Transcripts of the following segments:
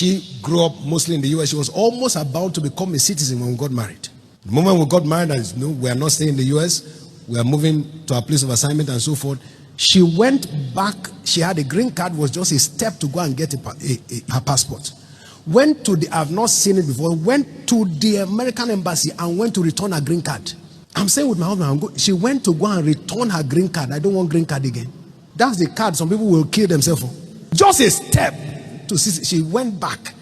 She grew up mostly in the US. She was almost about to become a citizen when we got married. The moment we got married, we are not staying in the US. We are moving to our place of assignment and so forth. She went back. She had a green card. Was just a step to go and get her passport. Went to I've not seen it before. Went to the American embassy and went to return her green card. I'm saying with my husband, she went to go and return her green card. I don't want green card again. That's the card some people will kill themselves for. Just a step to see. She went back.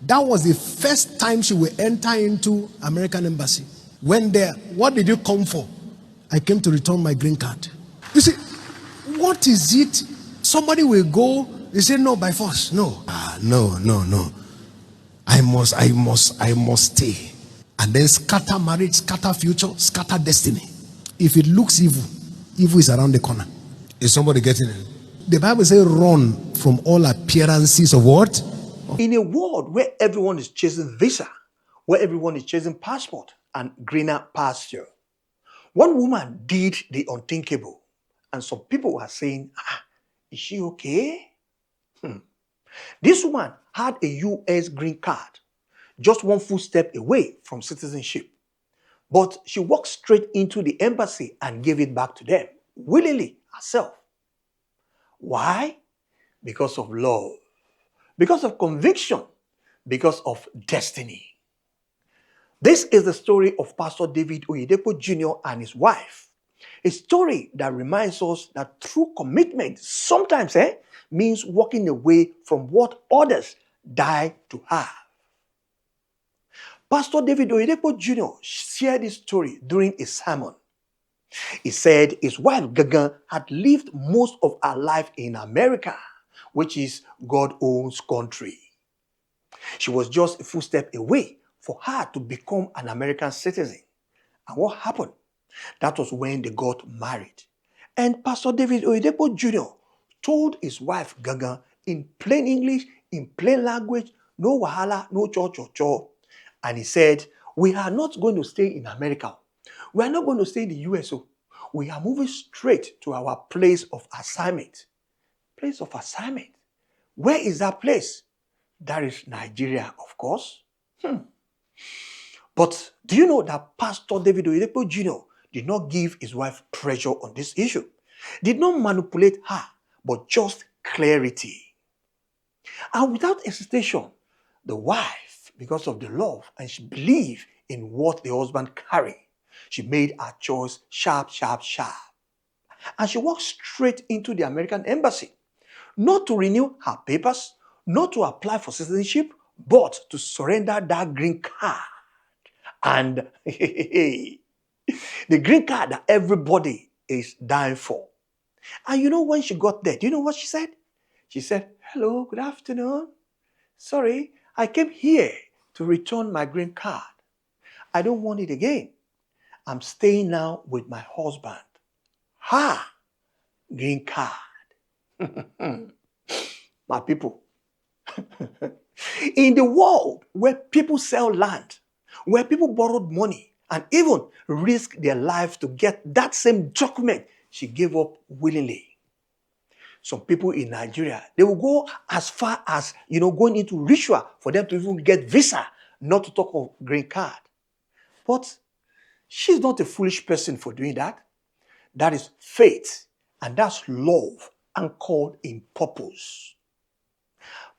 That was the first time she will enter into American embassy. Went there. What did you come for? I came to return my green card. You see, what is it? Somebody will go, they say no by force. No. No. I must stay. And then scatter marriage, scatter future, scatter destiny. If it looks evil, evil is around the corner. Is somebody getting it? The Bible says run from all appearances of what? In a world where everyone is chasing visa, where everyone is chasing passport and greener pasture, one woman did the unthinkable. And some people were saying, is she okay? This woman had a US green card, just one full step away from citizenship. But she walked straight into the embassy and gave it back to them, willingly herself. Why? Because of love, because of conviction, because of destiny. This is the story of Pastor David Oyedepo Jr. and his wife. A story that reminds us that true commitment sometimes means walking away from what others die to have. Pastor David Oyedepo Jr. shared this story during a sermon. He said his wife Gaga had lived most of her life in America, which is God-owned country. She was just a full step away for her to become an American citizen. And what happened? That was when they got married. And Pastor David Oyedepo Jr. told his wife Gaga in plain English, in plain language, no wahala, no cho. And he said, we are not going to stay in America. We are not going to stay in the US. We are moving straight to our place of assignment. Place of assignment. Where is that place? That is Nigeria, of course. But do you know that Pastor David Oyedepo Jr. did not give his wife pressure on this issue? Did not manipulate her, but just clarity. And without hesitation, the wife, because of the love and she believed in what the husband carried, she made her choice sharp. And she walked straight into the American embassy, not to renew her papers, not to apply for citizenship, but to surrender that green card. And the green card that everybody is dying for. And you know when she got there, do you know what she said? She said, hello, good afternoon. Sorry, I came here to return my green card. I don't want it again. I'm staying now with my husband. Green card. My people. In the world where people sell land, where people borrowed money and even risk their lives to get that same document, she gave up willingly. Some people in Nigeria, they will go as far as, going into ritual for them to even get visa, not to talk of green card. But she's not a foolish person for doing that. That is faith, and that's love anchored in purpose.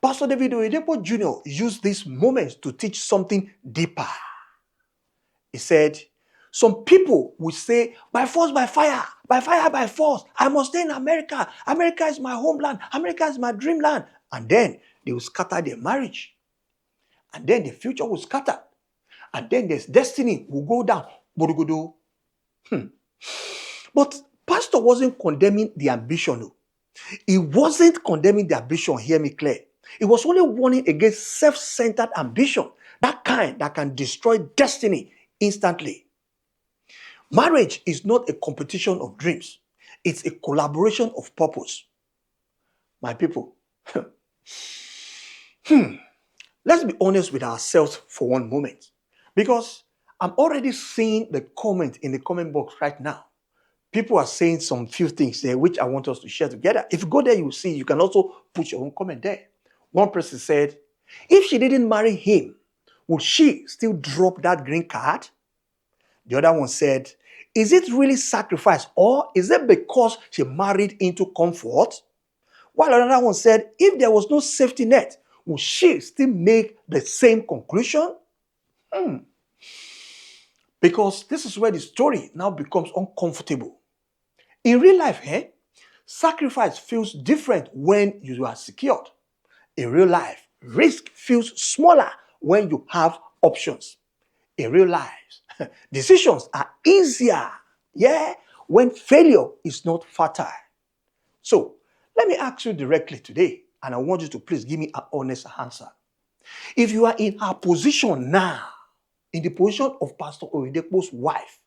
Pastor David Oyedepo Jr. used these moments to teach something deeper. He said, some people will say, by force, by fire, by force, I must stay in America. America is my homeland. America is my dreamland. And then they will scatter their marriage. And then the future will scatter. And then there's destiny will go down. But Pastor wasn't condemning the ambition. He wasn't condemning the ambition, hear me clear. He was only warning against self-centered ambition, that kind that can destroy destiny instantly. Marriage is not a competition of dreams. It's a collaboration of purpose. My people, let's be honest with ourselves for one moment. Because I'm already seeing the comment in the comment box right now. People are saying some few things there which I want us to share together. If you go there, you will see, you can also put your own comment there. One person said, If she didn't marry him, would she still drop that green card? The other one said, is it really sacrifice, or is it because she married into comfort? While another one said, if there was no safety net, would she still make the same conclusion? Because this is where the story now becomes uncomfortable. In real life, sacrifice feels different when you are secured. In real life, risk feels smaller when you have options. In real life, decisions are easier, when failure is not fatal. So, let me ask you directly today, and I want you to please give me an honest answer. If you are in her position now, in the position of Pastor Oyedepo's wife,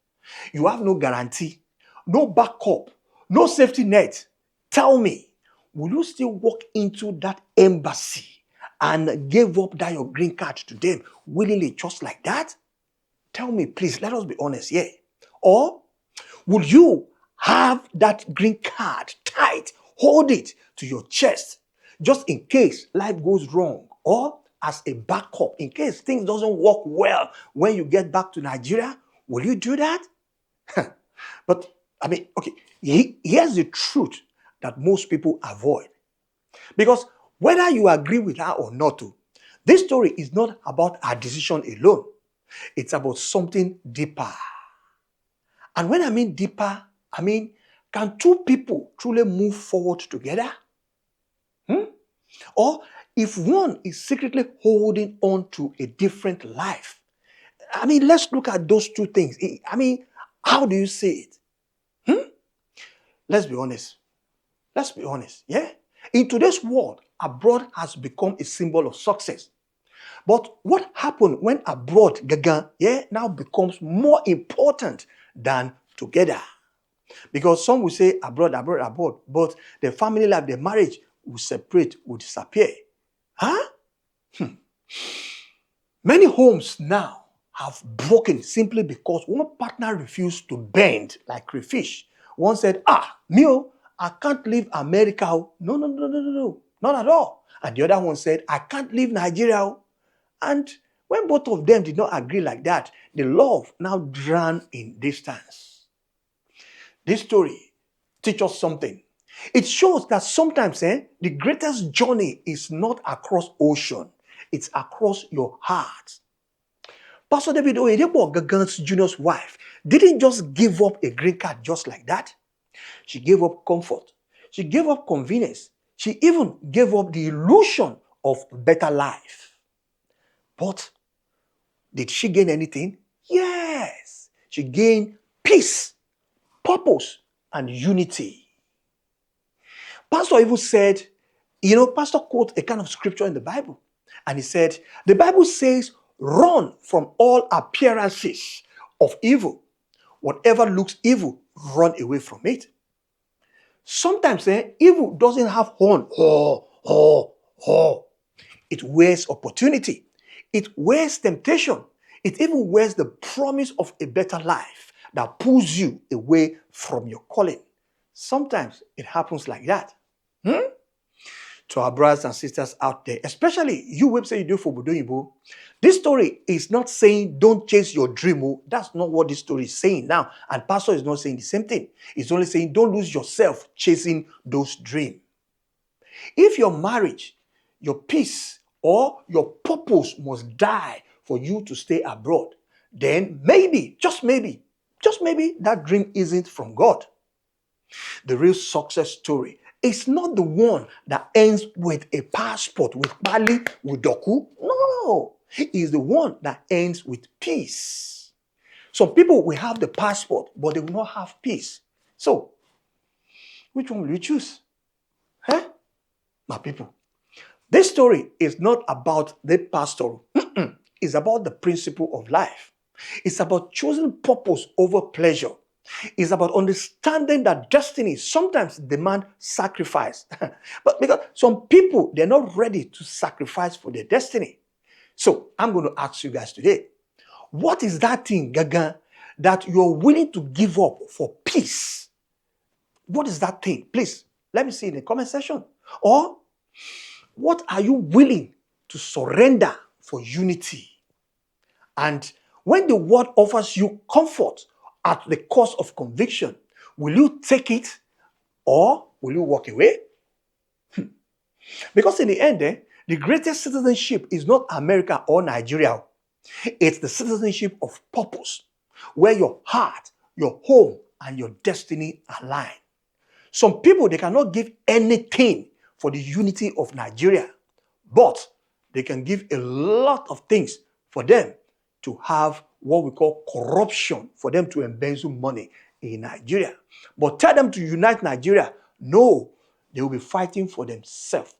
you have no guarantee, no backup, no safety net. Tell me, will you still walk into that embassy and give up that your green card to them willingly just like that? Tell me, please, let us be honest here. Or will you have that green card tight, hold it to your chest, just in case life goes wrong, or as a backup, in case things doesn't work well when you get back to Nigeria? Will you do that? But, okay, here's the truth that most people avoid. Because whether you agree with her or not, this story is not about her decision alone. It's about something deeper. And when I mean deeper, can two people truly move forward together? Or if one is secretly holding on to a different life? Let's look at those two things. How do you see it? Let's be honest. Yeah? In today's world, abroad has become a symbol of success. But what happened when abroad, now becomes more important than together? Because some will say abroad, but the family life, the marriage will separate, will disappear. Many homes now have broken simply because one partner refused to bend like crayfish. One said, I can't leave America. No, not at all. And the other one said, I can't leave Nigeria. And when both of them did not agree like that, the love now drowned in distance. This story teaches us something. It shows that sometimes the greatest journey is not across ocean. It's across your heart. Pastor David Oyedepo Jnr's wife didn't just give up a green card just like that. She gave up comfort. She gave up convenience. She even gave up the illusion of a better life. But did she gain anything? Yes. She gained peace, purpose, and unity. Pastor even said, Pastor quoted a kind of scripture in the Bible. And he said, the Bible says, run from all appearances of evil. Whatever looks evil, run away from it. Sometimes evil doesn't have horn. It wears opportunity. It wears temptation. It even wears the promise of a better life that pulls you away from your calling. Sometimes it happens like that. To our brothers and sisters out there, especially you website you do for Budoyibo, this story is not saying don't chase your dream. That's not what this story is saying now. And Pastor is not saying the same thing. It's only saying don't lose yourself chasing those dreams. If your marriage, your peace, or your purpose must die for you to stay abroad, then maybe, just maybe, that dream isn't from God. The real success story is not the one that ends with a passport, with Bali, with Doku. No, it's the one that ends with peace. Some people will have the passport, but they will not have peace. So, which one will you choose? My people, this story is not about the pastor. It's about the principle of life. It's about choosing purpose over pleasure. It's about understanding that destiny sometimes demands sacrifice. But because some people, they're not ready to sacrifice for their destiny. So I'm going to ask you guys today, what is that thing, Gaga, that you're willing to give up for peace? What is that thing? Please, let me see in the comment section. Or what are you willing to surrender for unity. And when the world offers you comfort at the cost of conviction, will you take it or will you walk away? Because in the end, the greatest citizenship is not America or Nigeria. It's the citizenship of purpose, where your heart, your home, and your destiny align. Some people, they cannot give anything for the unity of Nigeria, but they can give a lot of things for them to have what we call corruption, for them to embezzle money in Nigeria. But tell them to unite Nigeria, no, they will be fighting for themselves.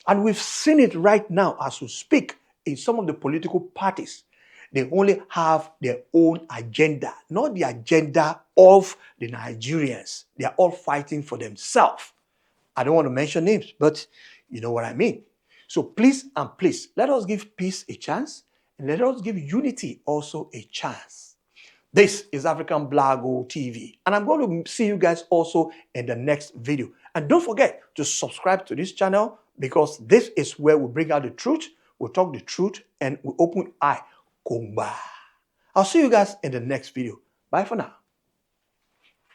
And we've seen it right now as we speak in some of the political parties. They only have their own agenda, not the agenda of the Nigerians. They are all fighting for themselves. I don't want to mention names, but you know what I mean. So please and please, let us give peace a chance, and let us give unity also a chance. This is African Black Gold TV, and I'm going to see you guys also in the next video. And don't forget to subscribe to this channel, because this is where we bring out the truth, we talk the truth, and we open eye. Kumba. I'll see you guys in the next video. Bye for now.